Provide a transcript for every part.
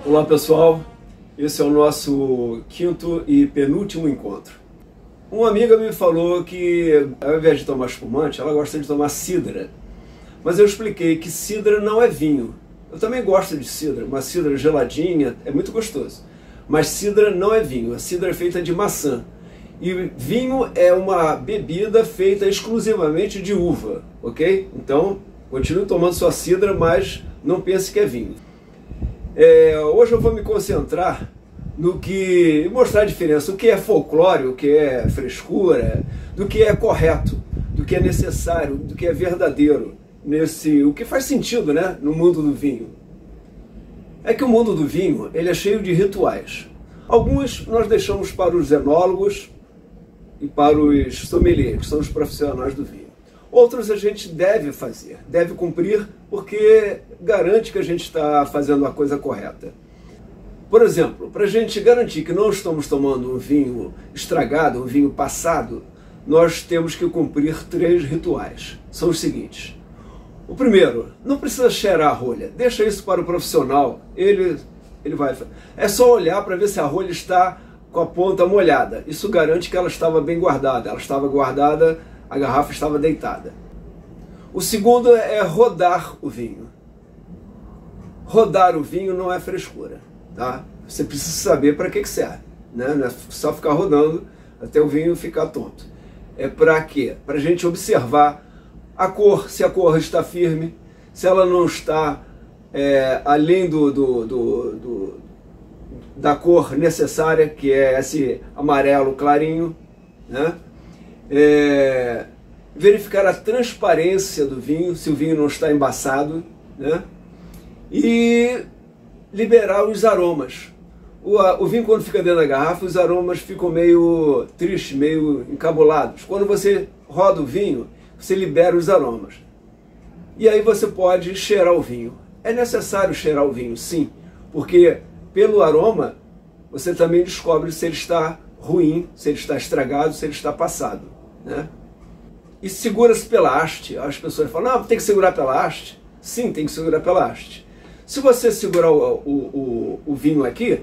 Olá pessoal, esse é o nosso quinto e penúltimo encontro. Uma amiga me falou que ao invés de tomar espumante, ela gosta de tomar cidra. Mas eu expliquei que cidra não é vinho. Eu também gosto de cidra, uma cidra geladinha, é muito gostoso. Mas cidra não é vinho, a cidra é feita de maçã. E vinho é uma bebida feita exclusivamente de uva, ok? Então, continue tomando sua cidra, mas não pense que é vinho. Hoje eu vou me concentrar no que mostrar a diferença, o que é folclore, o que é frescura, do que é correto, do que é necessário, do que é verdadeiro, o que faz sentido, né, no mundo do vinho. É que o mundo do vinho ele é cheio de rituais. Alguns nós deixamos para os enólogos e para os sommeliers, que são os profissionais do vinho. Outros a gente deve fazer, deve cumprir, porque garante que a gente está fazendo a coisa correta. Por exemplo, para a gente garantir que não estamos tomando um vinho estragado, um vinho passado, nós temos que cumprir 3 rituais. São os seguintes. O primeiro, não precisa cheirar a rolha, deixa isso para o profissional, ele vai. É só olhar para ver se a rolha está com a ponta molhada. Isso garante que ela estava bem guardada, ela estava guardada, a garrafa estava deitada. O segundo é rodar o vinho. Rodar o vinho não é frescura, tá? Você precisa saber para que serve, né? Não é só ficar rodando até o vinho ficar tonto. É para quê? Para a gente observar a cor, se a cor está firme, se ela não está além da cor necessária, que é esse amarelo clarinho, né? Verificar a transparência do vinho, se o vinho não está embaçado, né? E liberar os aromas. O vinho, quando fica dentro da garrafa, os aromas ficam meio tristes, meio encabulados. Quando você roda o vinho, você libera os aromas. E aí você pode cheirar o vinho. É necessário cheirar o vinho, sim, porque pelo aroma você também descobre se ele está ruim, se ele está estragado, se ele está passado, né? E segura-se pela haste. As pessoas falam, não, tem que segurar pela haste. Sim, tem que segurar pela haste. Se você segurar o vinho aqui,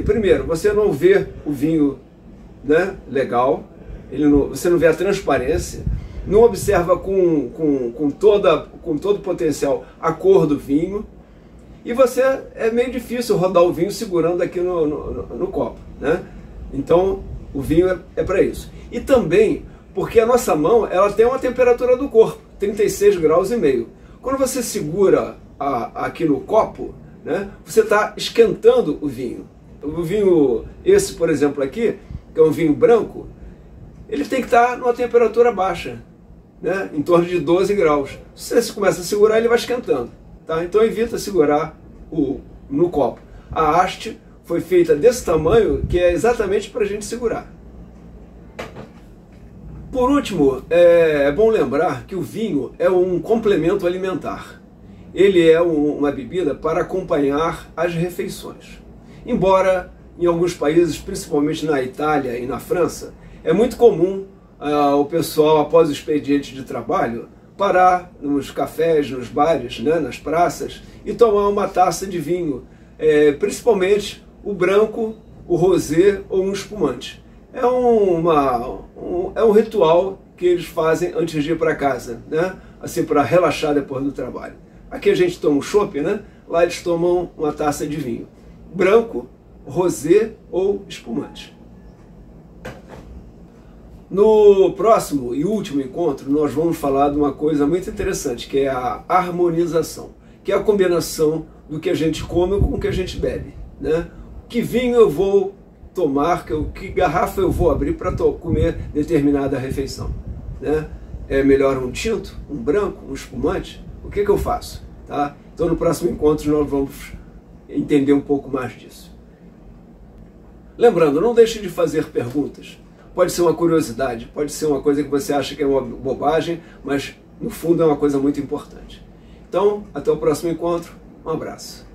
primeiro, você não vê o vinho, né, legal, você não vê a transparência, não observa com todo o potencial a cor do vinho, e é meio difícil rodar o vinho segurando aqui no copo, né? Então, o vinho é para isso. E também porque a nossa mão ela tem uma temperatura do corpo, 36,5 graus. Quando você segura aqui no copo, né, você está esquentando o vinho. O vinho, esse por exemplo aqui, que é um vinho branco, ele tem que estar numa temperatura baixa, né, em torno de 12 graus. Se você começa a segurar, ele vai esquentando. Tá? Então evita segurar no copo. A haste foi feita desse tamanho, que é exatamente para a gente segurar. Por último, é bom lembrar que o vinho é um complemento alimentar. Ele é uma bebida para acompanhar as refeições. Embora em alguns países, principalmente na Itália e na França, é muito comum o pessoal, após o expediente de trabalho, parar nos cafés, nos bares, né, nas praças e tomar uma taça de vinho, principalmente o branco, o rosé ou um espumante. É um ritual que eles fazem antes de ir para casa, né? Assim, para relaxar depois do trabalho. Aqui a gente toma um chopp, né? Lá eles tomam uma taça de vinho. Branco, rosé ou espumante. No próximo e último encontro, nós vamos falar de uma coisa muito interessante, que é a harmonização, que é a combinação do que a gente come com o que a gente bebe, né? Que vinho eu vou tomar, que garrafa eu vou abrir para comer determinada refeição, né? É melhor um tinto, um branco, um espumante? O que eu faço? Tá? Então no próximo encontro nós vamos entender um pouco mais disso. Lembrando, não deixe de fazer perguntas. Pode ser uma curiosidade, pode ser uma coisa que você acha que é uma bobagem, mas no fundo é uma coisa muito importante. Então, até o próximo encontro, um abraço.